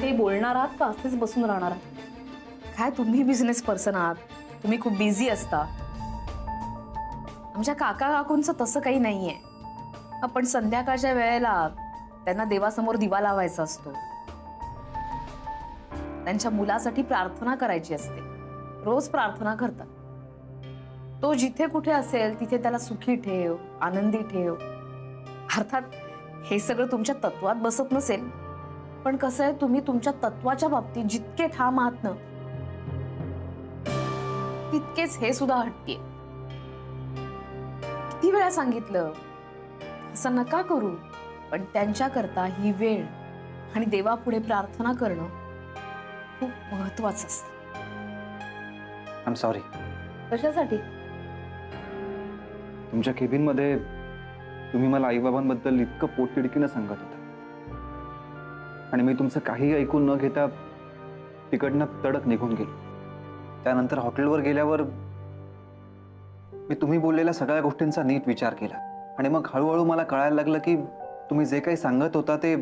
काही बोलणार आहात का असेच बसून राहणार आहात? काय तुम्ही बिझनेस पर्सन आहात, तुम्ही खूप बिझी असता. आमच्या काका काकूंचं तसं काही नाहीये. आपण संध्याकाळच्या वेळेला त्यांना देवासमोर दिवा लावायचा असतो, त्यांच्या मुलासाठी प्रार्थना करायची असते. रोज प्रार्थना करतात. तो जिथे कुठे असेल तिथे त्याला सुखी ठेव, आनंदी ठेव. अर्थात हे सगळं तुमच्या तत्वात बसत नसेल, पण कसं आहे, तुम्ही तुमच्या तत्वाच्या बाबतीत जितके ठाम आहात ना, तितकेच हे सुद्धा हट्टी आहे. किती वेळा सांगितलं असं नका करू, पण त्यांच्याकरता ही वेळ आणि देवापुढे प्रार्थना करणं खूप महत्वाचं असतं. I am sorry. कशासाठी? तुमच्या केबिन मध्ये तुम्ही मला आईबाबांबद्दल इतकं पोटतिडकीनं सांगत होता आणि मी तुमचं काही ऐकून न घेता तिकडनं तडक निघून गेलो. त्यानंतर हॉटेलवर गेल्यावर मी तुम्ही बोललेल्या सगळ्या गोष्टींचा नीट विचार केला आणि मग हळूहळू मला कळायला लागलं की तुम्ही जे काही सांगत होता ते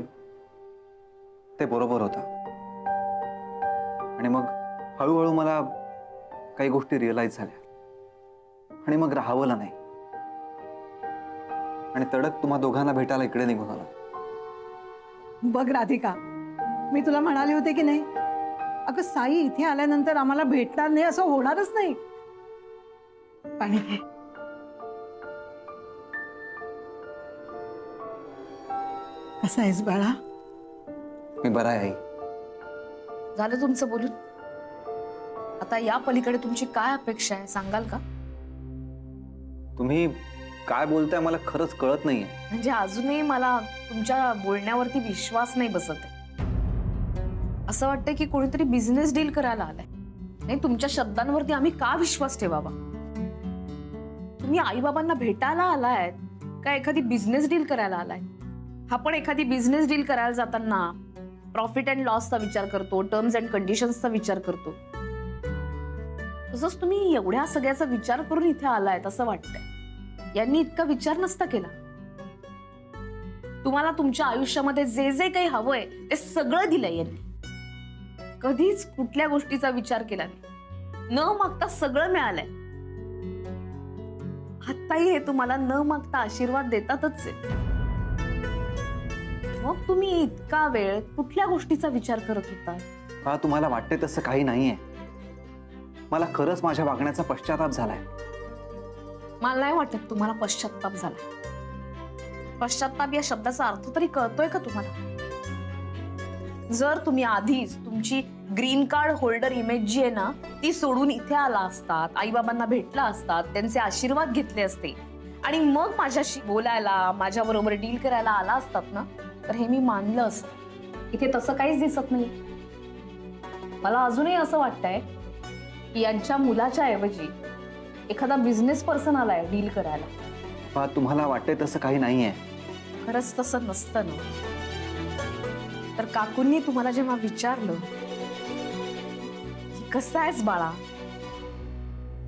बरोबर होतं. आणि मग हळूहळू मला काही गोष्टी रिअलाइज झाल्या आणि मग राहावलं नाही आणि तडक तुम्हा दोघांना भेटायला इकडे निघून आलो. बघ राधिका, मी तुला म्हणाले होते की नाही, अगं साई इथे आल्यानंतर आम्हाला भेटणार नाही असं होणारच नाही. पाणी घे. कसा आहेस बाळा? मी बरा आहे आई. झालं तुमचं बोलून? आता या पलीकडे तुमची काय अपेक्षा आहे सांगाल का? तुम्ही काय बोलताय मला खरंच कळत नाहीये. म्हणजे अजूनही मला तुमच्या बोलण्यावरती विश्वास नाही बसत आहे. असं वाटतंय की कोणीतरी बिझनेस डील करायला आलाय. नाही, तुमच्या शब्दांवरती आम्ही का विश्वास ठेवावा? तुम्ही आई बाबांना भेटायला आलाय का एखादी बिझनेस डील करायला आलाय? आपण एखादी बिझनेस डील करायला जाताना प्रॉफिट अँड लॉसचा विचार करतो, टर्म्स अँड कंडिशन्सचा विचार करतो. तसंच तुम्ही एवढ्या सगळ्याचा विचार करून इथे आलाय असं वाटतंय. यांनी इतका विचार नसता केला. तुम्हाला तुमच्या आयुष्यामध्ये जे जे काही हवंय ते सगळं दिलंय यांनी. कधीच कुठल्या गोष्टीचा विचार केला नाही. न मागता सगळं मिळालंय. आत्ताही हे तुम्हाला न मागता आशीर्वाद देतातच आहे. मग तुम्ही इतका वेळ कुठल्या गोष्टीचा विचार करत होता? का तुम्हाला वाटते तसं काही नाहीये. मला खरंच माझ्या वागण्याचा पश्चाताप झालाय. मला नाही वाटत तुम्हाला पश्चात्ताप झाला. पश्चात्ताप या शब्दाचा अर्थ तरी कळतोय का तुम्हाला? जर तुम्ही आधीच तुमची ग्रीन कार्ड होल्डर इमेज जी आहे ना ती सोडून इथे आला असतात, आईबाबांना भेटला असतात, त्यांचे आशीर्वाद घेतले असते आणि मग माझ्याशी बोलायला, माझ्या बरोबर डील करायला आला असतात ना, तर हे मी मानलं असतं. इथे तसं काहीच दिसत नाही. मला अजूनही असं वाटतंय की यांच्या मुलाच्या ऐवजी एखादा बिझनेस पर्सन आलाय डील करायला. का तुम्हाला वाटते तसं काही नाहीये? खरंच तसं नसतं ना, तर काकूंनी तुम्हाला जेव्हा विचारलं की कसं आहेस बाळा,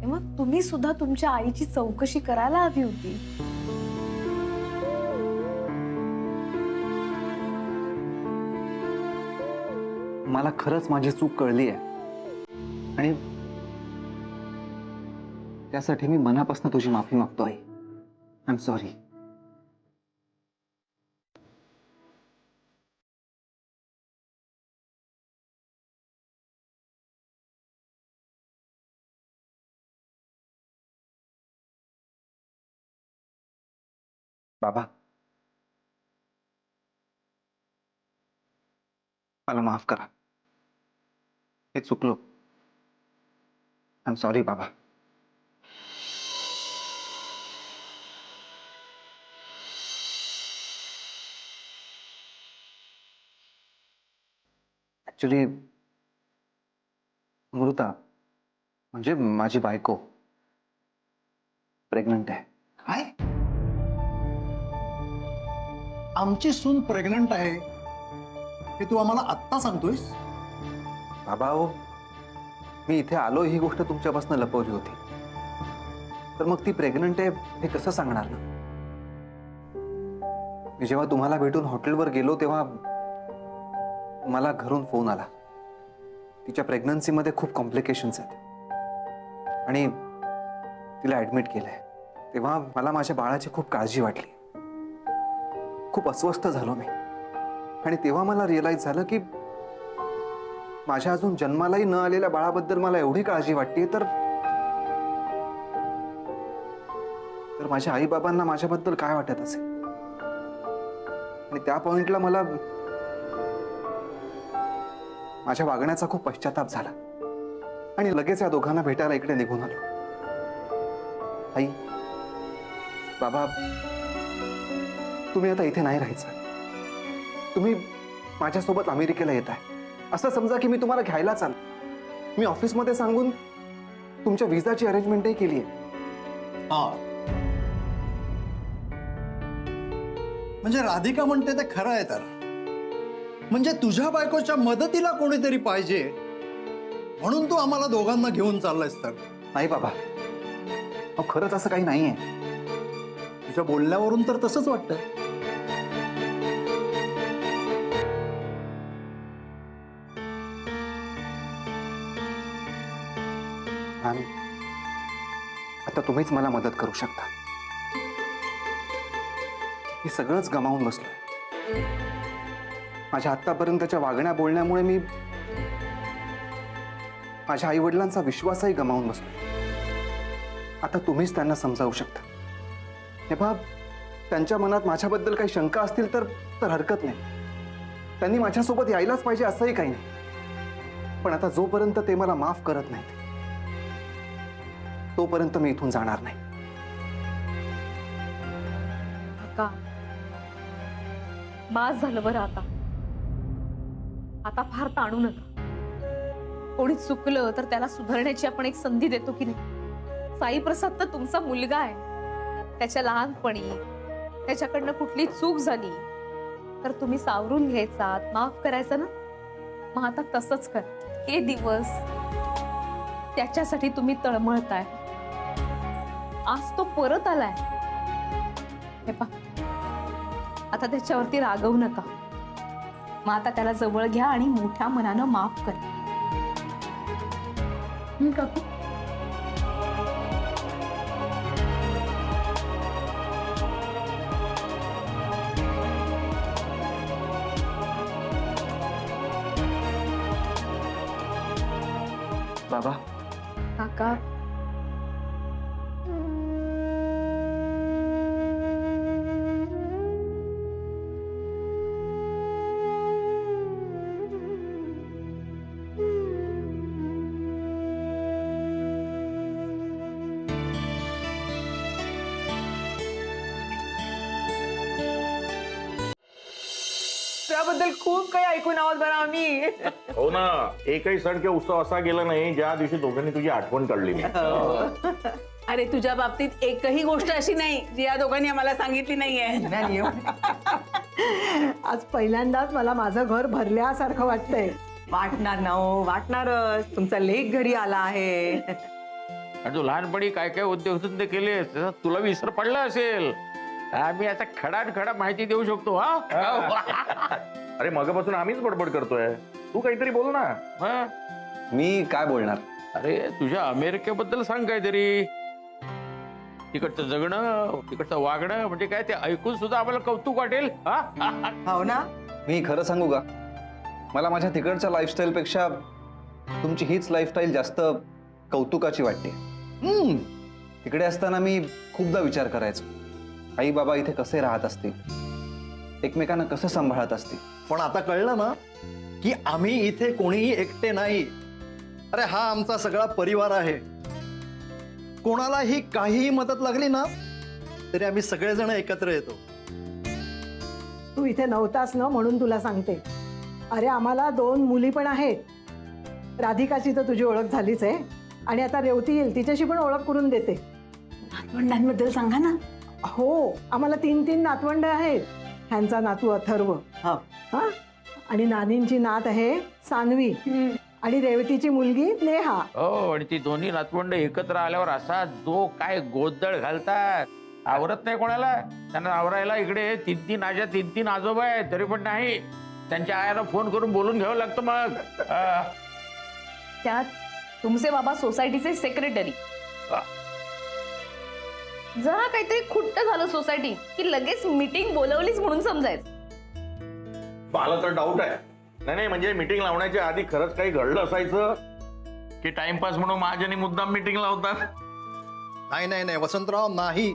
तेव्हा तुम्ही सुद्धा तुमच्या आईची चौकशी करायला हवी होती. मला खरंच माझी चूक कळली आहे आणि त्यासाठी मी मनापासून तुझी माफी मागतो आई. I am sorry. बाबा, मला माफ करा. हे चुकलो. आय एम सॉरी बाबा. ऍक्च्युली अमृता म्हणजे माझी बायको प्रेग्नंट आहे. काय? आमची सून प्रेग्नंट आहे हे तू आम्हाला आत्ता सांगतोयस? बाबा हो, मी इथे आलो ही गोष्ट तुमच्यापासून लपवली होती, तर मग ती प्रेग्नंट आहे हे कसं सांगणार ना? मी जेव्हा तुम्हाला भेटून हॉटेलवर गेलो तेव्हा मला घरून फोन आला. तिच्या प्रेग्नन्सीमध्ये खूप कॉम्प्लिकेशन्स आहेत आणि तिला ऍडमिट केलंय. तेव्हा मला माझ्या बाळाची खूप काळजी वाटली. खूप अस्वस्थ झालो मी. आणि तेव्हा मला रिअलाइज झालं की माझ्या अजून जन्मालाही न आलेल्या बाळाबद्दल मला एवढी काळजी वाटते तर माझ्या आईबाबांना माझ्याबद्दल काय वाटत असेल. आणि त्या पॉइंटला मला माझ्या वागण्याचा खूप पश्चाताप झाला आणि लगेच या दोघांना भेटायला इकडे निघून आलो. आई, बाबा, तुम्ही आता इथे नाही राहायचं. तुम्ही माझ्यासोबत अमेरिकेला येत आहे. असं समजा की मी तुम्हाला घ्यायलाच आलो. मी ऑफिसमध्ये सांगून तुमच्या विजाची अरेंजमेंटही केली आहे. हा, म्हणजे राधिका म्हणते ते खरं आहे. तर म्हणजे तुझ्या बायकोच्या मदतीला कोणीतरी पाहिजे म्हणून तू आम्हाला दोघांना घेऊन चाललायस. तर नाही बाबा, खरंच असं काही नाहीये. तुझ्या बोलण्यावरून तर तसंच वाटतंय. मॅम, आता तुम्हीच मला मदत करू शकता. मी सगळंच गमावून बसलोय. माझ्या आतापर्यंतच्या वागण्या बोलण्यामुळे मी माझ्या आई वडिलांचा विश्वासही गमावून बसलोय. आता तुम्हीच त्यांना समजावू शकता. हे बा, त्यांच्या मनात माझ्याबद्दल काही शंका असतील तर हरकत नाही. त्यांनी माझ्यासोबत यायलाच पाहिजे असंही काही नाही. पण आता जोपर्यंत ते मला माफ करत नाहीत तोपर्यंत मी इथून जाणार नाही. का बास झालं बरं. आता फार ताणू नका. कोणी चुकलं तर त्याला सुधारण्याची आपण एक संधी देतो की नाही. साई प्रसाद तर तुमचा मुलगा आहे. त्याच्या लहानपणी त्याच्याकडनं कुठली चूक झाली तर तुम्ही सावरून घ्यायचा, माफ करायचं ना. मग आता तसंच कर. हे दिवस त्याच्यासाठी तुम्ही तळमळताय. आज तो परत आलाय. हे पहा, आता त्याच्यावरती रागवू नका. मग आता त्याला जवळ घ्या आणि मोठ्या मनानं माफ करा. काकू, बाबा, काका, त्याबद्दल खूप काही ऐकून आहोत बरं आम्ही. हो ना, एकही सण किंवा उत्सव असा गेला नाही ज्या दिवशी दोघांनी तुझी आठवण काढली नाही. अरे तुझ्या बाबतीत एकही गोष्ट अशी नाही जी या दोघांनी आम्हाला सांगितली नाहीये. आज पहिल्यांदाच मला माझं घर भरल्यासारखं वाटतंय. वाटणार ना हो, वाटणारच. तुमचा लेक घरी आला आहे. आणि तू लहानपणी काय काय उद्योगधंदे केले त्याचा तुला विसर पडला असेल. आम्ही आता खडानखडा माहिती देऊ शकतो. हा, अरे मगापासून आम्हीच बडबड करतोय. तू काहीतरी बोल ना. हा? मी काय बोलणार. अरे तुझ्या अमेरिकेबद्दल सांग काहीतरी. तिकडचं जगणं, तिकडचं वागणं, म्हणजे काय ते ऐकून सुद्धा आम्हाला कौतुक वाटेल. हा? हो ना. मी खरं सांगू का, मला माझ्या तिकडच्या लाईफस्टाईल पेक्षा तुमची हीच लाईफस्टाईल जास्त कौतुकाची वाटते. तिकडे असताना मी खूपदा विचार करायचो, आई बाबा इथे कसे राहत असतील, एकमेकांना कसं सांभाळत असतील. पण आता कळलं ना की आम्ही इथे कोणीही एकटे नाही. अरे हा आमचा सगळा परिवार आहे. कोणालाही काहीही मदत लागली ना तरी आम्ही सगळेजण एकत्र येतो. तू इथे नव्हतास ना म्हणून तुला सांगते. अरे आम्हाला 2 मुली पण आहेत. राधिकाची तर तुझी ओळख झालीच आहे आणि आता रेवती येईल, तिच्याशी पण ओळख करून देते. नातवंडांबद्दल सांगा ना. हो, आम्हाला 3 नातवंड आहेत. ह्यांचा नातू अथर्व, हा. हा, आणि नानींची नात आहे सान्वी आणि रेवतीची मुलगी नेहा. हो, आणि ती दोन्ही नातवंड एकत्र आल्यावर असा जो काय गोंधळ घालतात. आवरत नाही कोणाला. त्यांना आवरायला इकडे 3 आज्या 3 आजोबा आहेत तरी पण नाही. त्यांच्या आयाला फोन करून बोलून घ्यावं लागतं मग. त्यात तुमचे बाबा सोसायटीचे सेक्रेटरी. जरा काहीतरी खुट्ट झालं सोसायटी की लगेच मीटिंग बोलवलीच म्हणून समजायचं. मला तर डाऊट आहे. नाही म्हणजे मीटिंग लावण्याच्या आधी खरंच काही घडलं असायचं की टाइमपास म्हणून महाजनी मुद्दाम मीटिंग लावतात. नाही वसंतराव, नाही.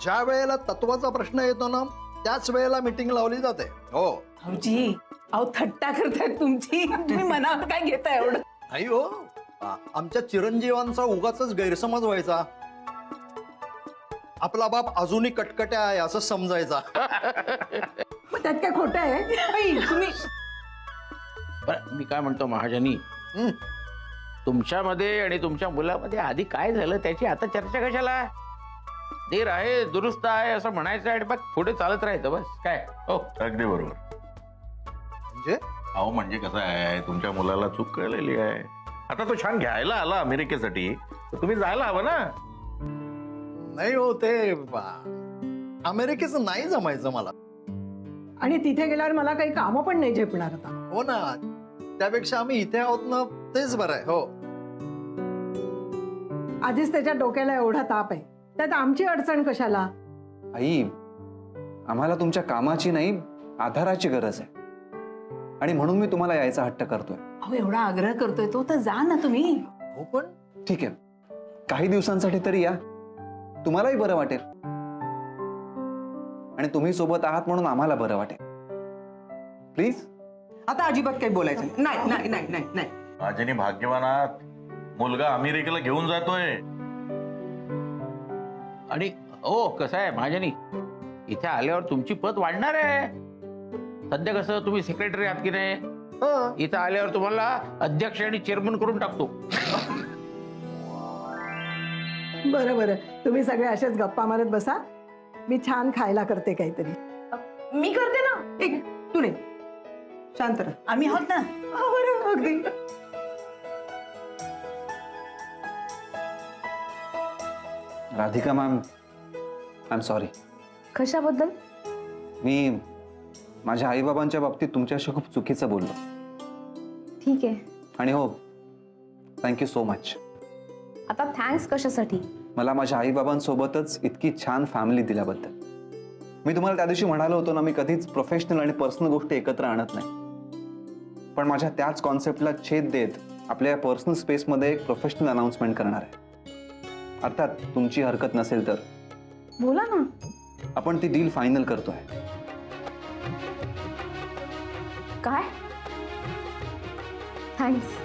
ज्या वेळेला तत्वाचा प्रश्न येतो ना त्याच वेळेला मीटिंग लावली जाते. हो. भाऊजी, अहो थट्टा करतायत तुमची. तुम्ही मनावर काय घेताय एवढं? नाही हो, आमच्या चिरंजीवांचा उगाच गैरसमज व्हायचा. आपला बाप अजूनही कटकट्या आहे असं समजायचा. मग त्यात काय खोटं आहे? बाई, तुम्ही बरं, मी काय म्हणतो महाजनी, हं. तुमच्यामध्ये आणि तुमच्या मुलामध्ये आधी काय झालं त्याची आता चर्चा कशाला? देर आहे, दुरुस्त आहे असं म्हणायचं आणि मग पुढे चालत राहायचं बस. काय हो? अगदी बरोबर. म्हणजे अहो म्हणजे कसं आहे, तुमच्या मुलाला चूक कळलेली आहे. आता तो छान घ्यायला आला अमेरिकेसाठी, तर तुम्ही जायला हवं ना. नाही हो, ते अमेरिकेचं नाही जमायचं मला. आणि तिथे गेल्यावर मला काही कामं पण नाही झेपणार आता. हो ना, त्यापेक्षा आम्ही इथे आहोत ना, तेच बरं आहे. हो. आधीच त्याच्या डोक्याला एवढा ताप आहे, त्यात आमची अडचण कशाला? आई, आम्हाला तुमच्या कामाची नाही आधाराची गरज आहे आणि म्हणून मी तुम्हाला यायचा हट्ट करतोय. अहो एवढा आग्रह करतोय तो, तर जा ना तुम्ही. हो पण ठीक आहे, काही दिवसांसाठी तरी या, तुम्हालाही बरं वाटेल आणि तुम्ही सोबत आहात म्हणून आम्हाला बरं वाटेल. प्लीज. आता अजिबात काही बोलायचं नाही. नाही नाही नाही नाही महाजनी भाग्यवान आहात, मुलगा अमेरिकेला घेऊन जातोय. आणि हो कसं आहे महाजनी, इथे आल्यावर तुमची पद वाढणार आहे. सध्या कसं तुम्ही सेक्रेटरी आहात की नाही, हं. इथं आल्यावर तुम्हाला अध्यक्ष आणि चेअरमन करून टाकतो. बरं बरं, तुम्ही सगळे असेच गप्पा मारत बसा, मी छान खायला करते काहीतरी. मी करते ना. एक तू नाही, शांत राहा. आम्ही आहोत ना. बरं, अगदी. Radhika ma'am, I am sorry. कशाबद्दल? मी माझ्या आईबाबांच्या बाबतीत तुमच्याशी खूप चुकीचं बोललो. ठीक आहे. आणि हो, थँक्यू सो मच. आता थँक्स कशासाठी? मला माझ्या आईबाबांसोबतच इतकी छान फॅमिली दिल्याबद्दल. मी तुम्हाला त्या दिवशी म्हणालो होतो ना, मी कधीच प्रोफेशनल आणि पर्सनल गोष्टी एकत्र आणत नाही, पण माझ्या त्याच कॉन्सेप्टला छेद देत आपल्या पर्सनल स्पेसमध्ये एक प्रोफेशनल अनाउन्समेंट करणार आहे. अर्थात तुमची हरकत नसेल तर बोला ना. आपण ती डील फायनल करतोय. काय? थँक्स.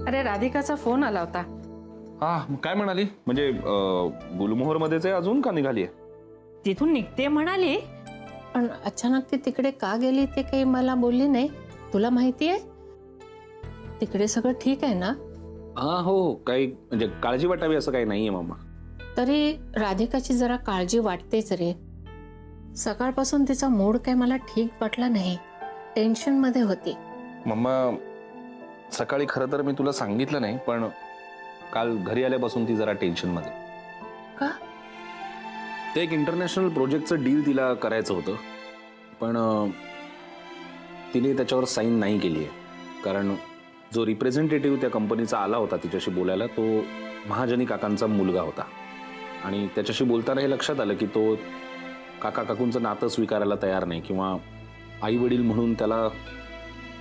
अरे राधिकाचा फोन आला होता. हा, मग काय म्हणाली? म्हणजे गुलमोहर मध्येच आहे अजून का निघालीये? तिथून निघते म्हणाली, पण अचानक ती तिकडे का गेली ते काही मला बोलली नाही. तुला माहितीये तिकडे सगळं ठीक आहे ना? हा हो, काही म्हणजे काळजी वाटावी असं काही नाहीये मामा. तरी राधिकाची जरा काळजी वाटतेच रे. सकाळपासून तिचा मूड काय मला ठीक वाटला नाही, टेन्शन मध्ये होती. मम्मा, सकाळी खरं तर मी तुला सांगितलं नाही, पण काल घरी आल्यापासून ती जरा टेन्शन मध्ये. का? ते एक इंटरनॅशनल प्रोजेक्टचं डील तिला करायचं होतं, पण तिने त्याच्यावर साईन नाही केली आहे. कारण जो रिप्रेझेंटेटिव्ह त्या कंपनीचा आला होता तिच्याशी बोलायला, तो महाजनी काकांचा मुलगा होता. आणि त्याच्याशी बोलताना हे लक्षात आलं की तो काका काकूंचं नातं स्वीकारायला तयार नाही, किंवा आई वडील म्हणून त्याला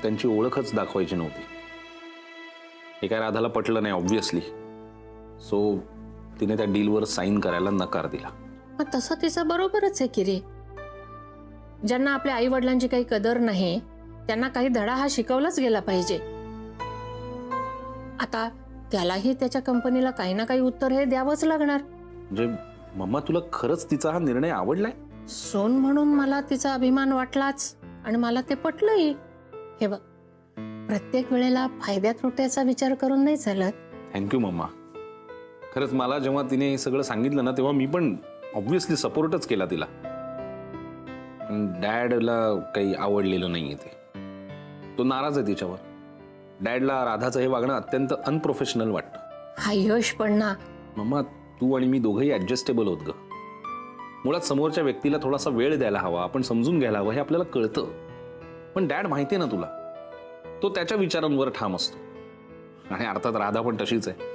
त्यांची ओळखच दाखवायची नव्हती. हे काय राधाला पटलं नाही ऑब्व्हियसली. सो तिने त्या डीलवर साईन करायला नकार दिला. मग तसं तिचं बरोबरच आहे की रे. ज्यांना आपल्या आई वडिलांची काही कदर नाही त्यांना काही धडा हा शिकवलाच गेला पाहिजे. आता त्यालाही त्याच्या कंपनीला काही ना काही उत्तर हे द्यावंच लागणार. म्हणजे मम्मा, तुला खरंच तिचा हा निर्णय आवडलाय? सोन म्हणून मला तिचा अभिमान वाटलाच आणि मला ते पटलंही. हे बघ, प्रत्येक वेळेला फायद्या तोट्याचा विचार करून नाही चालत. थँक्यू मम्मा. खरंच मला जेव्हा तिने हे सगळं सांगितलं ना, तेव्हा मी पण ऑब्व्हियसली सपोर्टच केला तिला. पण डॅडला काही आवडलेलं नाहीये ते. तो नाराज आहे तिच्यावर. डॅडला राधाचं हे वागणं अत्यंत अनप्रोफेशनल वाटतं. हा यश पण ना, मम्मा तू आणि मी दोघंही ऍडजस्टेबल होत ग. मुळात समोरच्या व्यक्तीला थोडासा वेळ द्यायला हवा, आपण समजून घ्यायला हवं हे आपल्याला कळतं. पण डॅड माहिती आहे ना तुला, तो त्याच्या विचारांवर ठाम असतो. आणि अर्थात राधा पण तशीच आहे.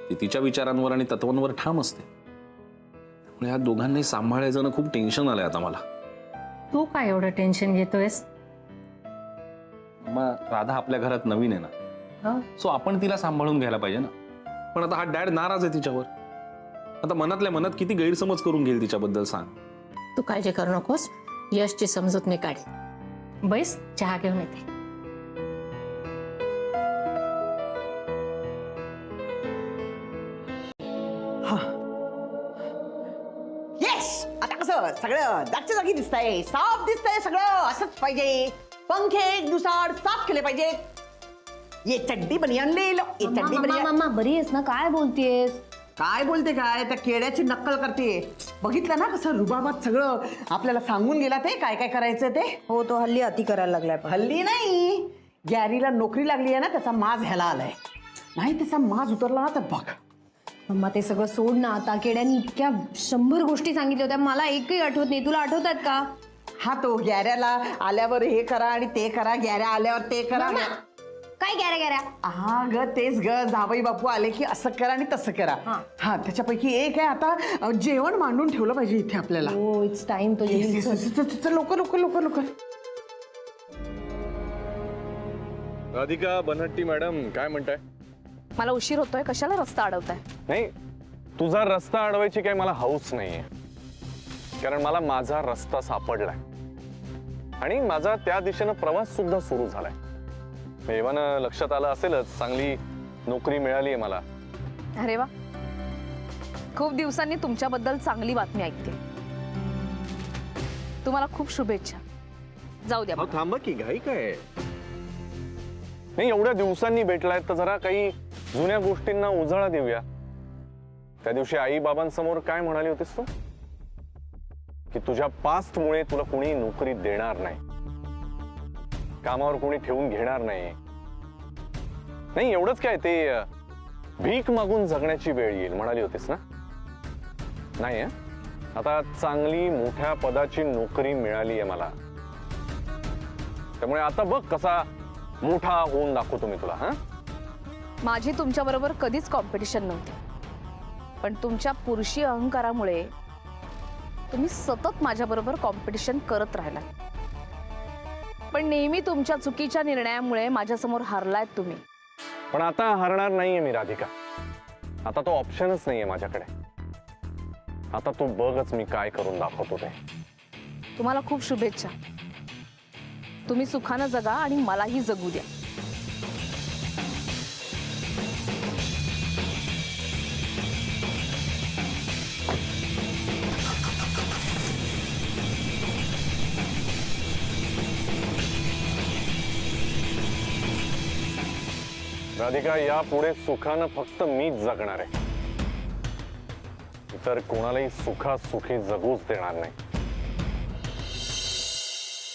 ती तिच्या विचारांवर आणि तत्वांवर ठाम असते. त्यामुळे या दोघांनी सांभाळायचं ना खूप टेन्शन आलंय आता मला. तू काय एवढं टेन्शन घेतोयस? मग राधा आपल्या घरात नवीन आहे ना, सो आपण तिला सांभाळून घ्यायला पाहिजे ना. पण आता हा डॅड नाराज आहे तिच्यावर. आता मनातल्या मनात किती गैरसमज करून घेईल तिच्याबद्दल सांग. तू काळजी करू नकोस, यशची समजूत मी काढे. बैस, चहा घेऊन येते. येस, आता कसं सगळं जागच्या जागी दिसतंय, साफ दिसतंय सगळं. असंच पाहिजे. पंखे दुसाड साफ केले पाहिजेत. ये चड्डी बनियान ले लो, ये चड्डी बनियान. मम्मा बरी आहेस ना? काय बोलतेस? काय बोलते काय, त्या केड्याची नक्कल करते. बघितलं ना कसं रुबाबात सगळं आपल्याला सांगून गेला ते काय काय करायचं ते. हो, तो हल्ली अति करायला लागलाय. हल्ली नाही, गॅरीला नोकरी लागली आहे ना, त्याचा माज ह्याला आलाय. नाही त्याचा माज उतरला ना तर बघ. मम्मा ते सगळं सोड ना आता. केड्यानी इतक्या 100 गोष्टी सांगितल्या होत्या, मला एकही आठवत नाही. तुला आठवतात का? हा तो गॅऱ्याला आल्यावर हे करा आणि ते करा, गॅऱ्या आल्यावर ते करा. काय गॅऱ्या गॅऱ्या? हा ग तेच ग, जावई बापू आले की असं करा आणि तसं करा. हा त्याच्यापैकी एक आहे आता जेवण मांडून ठेवलं पाहिजे इथे आपल्याला. हो, इट्स टाइम तो. लवकर लवकर लवकर लवकर. राधिका बनहट्टी मॅडम काय म्हणताय? मला उशीर होतोय, कशाला रस्ता अडवताय? नाही, तुझा रस्ता अडवायची काही मला हौस नाहीये. कारण मला माझा रस्ता सापडलाय आणि माझा त्या दिशेनं प्रवास सुद्धा सुरू झालाय. एव्हाना लक्षात आलं असेलच, चांगली नोकरी मिळाली आहे मला. अरे वा, खूप दिवसांनी तुमच्याबद्दल चांगली बातमी ऐकते. तुम्हाला खूप शुभेच्छा. जाऊ द्या. थांबा की, घाई काय? नाही, एवढ्या दिवसांनी भेटलाय तर जरा काही जुन्या गोष्टींना उजाळा देऊया. त्या दिवशी आई बाबांसमोर काय म्हणाली होतीस तू? की तुझ्या पास्टमुळे तुला कोणी नोकरी देणार नाही, कामावर कोणी ठेवून घेणार नाही. नाही एवढंच काय, ते भीक मागून जगण्याची वेळ येईल म्हणाली होतीस ना? नाही, आता चांगली मोठ्या पदाची नोकरी मिळाली आहे मला. त्यामुळे आता बघ कसा मोठा होऊन दाखवतो मी तुला. माझी तुमच्या बरोबर कधीच कॉम्पिटिशन नव्हती, पण तुमच्या पुरुषी अहंकारामुळे तुम्ही सतत माझ्या बरोबर कॉम्पिटिशन करत राहिला. पण नेहमी तुमच्या चुकीच्या निर्णयामुळे माझ्यासमोर हारलायत तुम्ही. पण आता हरणार नाहीये मी राधिका. आता तो ऑप्शनच नाहीये माझ्याकडे. आता तू बघच मी काय करून दाखवतो ते. तुम्हाला खूप शुभेच्छा. तुम्ही सुखानं जगा आणि मलाही जगू द्या. राधिका, यापुढे सुखानं फक्त मीच जगणार आहे. इतर कोणालाही सुखी जगूच देणार नाही.